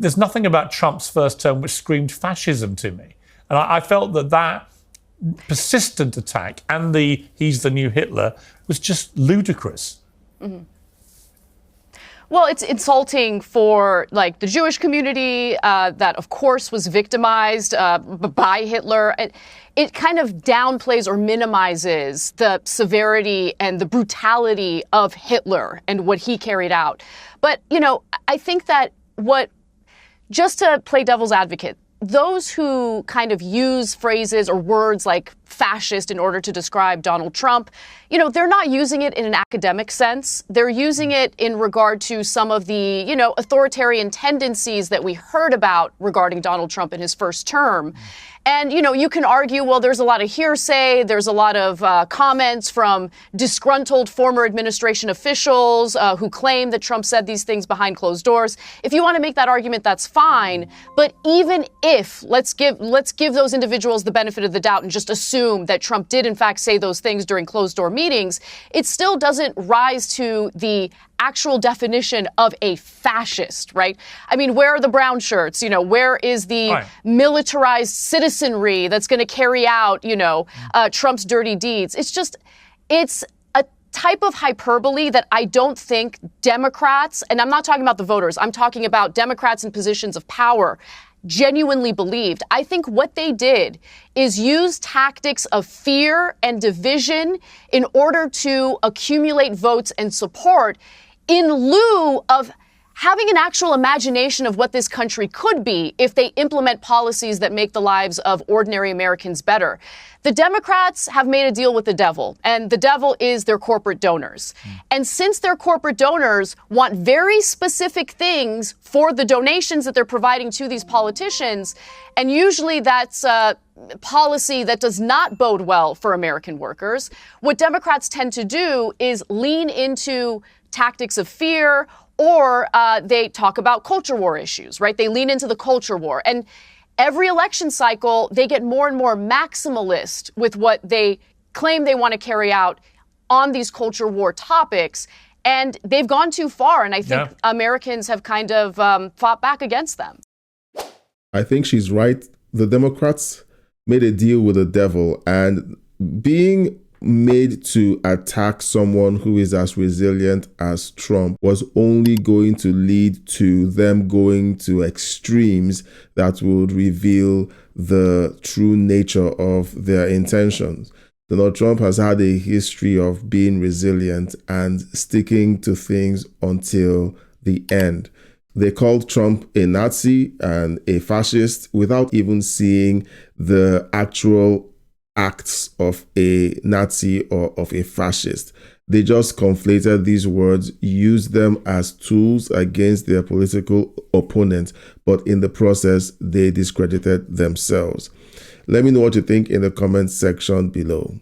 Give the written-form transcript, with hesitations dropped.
there's nothing about Trump's first term which screamed fascism to me. And I felt that persistent attack and he's the new Hitler was just ludicrous. Mm-hmm. Well, it's insulting for like the Jewish community that, of course, was victimized by Hitler. It kind of downplays or minimizes the severity and the brutality of Hitler and what he carried out. But, you know, I think that just to play devil's advocate, those who kind of use phrases or words like fascist in order to describe Donald Trump, you know, they're not using it in an academic sense. They're using it in regard to some of the, you know, authoritarian tendencies that we heard about regarding Donald Trump in his first term. And, you know, you can argue, well, there's a lot of hearsay. There's a lot of comments from disgruntled former administration officials who claim that Trump said these things behind closed doors. If you want to make that argument, that's fine. But even if let's give those individuals the benefit of the doubt and just assume that Trump did, in fact, say those things during closed door meetings, it still doesn't rise to the actual definition of a fascist, right? I mean, where are the brown shirts? You know, where is the militarized citizenry that's going to carry out, you know, Trump's dirty deeds? It's a type of hyperbole that I don't think Democrats, and I'm not talking about the voters, I'm talking about Democrats in positions of power, genuinely believed. I think what they did is use tactics of fear and division in order to accumulate votes and support in lieu of having an actual imagination of what this country could be if they implement policies that make the lives of ordinary Americans better. The Democrats have made a deal with the devil, and the devil is their corporate donors. And since their corporate donors want very specific things for the donations that they're providing to these politicians, and usually that's policy that does not bode well for American workers, what Democrats tend to do is lean into tactics of fear, or they talk about culture war issues, right? They lean into the culture war. And every election cycle, they get more and more maximalist with what they claim they want to carry out on these culture war topics. And they've gone too far. And I think Americans have kind of fought back against them. I think she's right. The Democrats made a deal with the devil, and being made to attack someone who is as resilient as Trump was only going to lead to them going to extremes that would reveal the true nature of their intentions. Donald Trump has had a history of being resilient and sticking to things until the end. They called Trump a Nazi and a fascist without even seeing the actual acts of a Nazi or of a fascist. They just conflated these words, used them as tools against their political opponents, but in the process, they discredited themselves. Let me know what you think in the comments section below.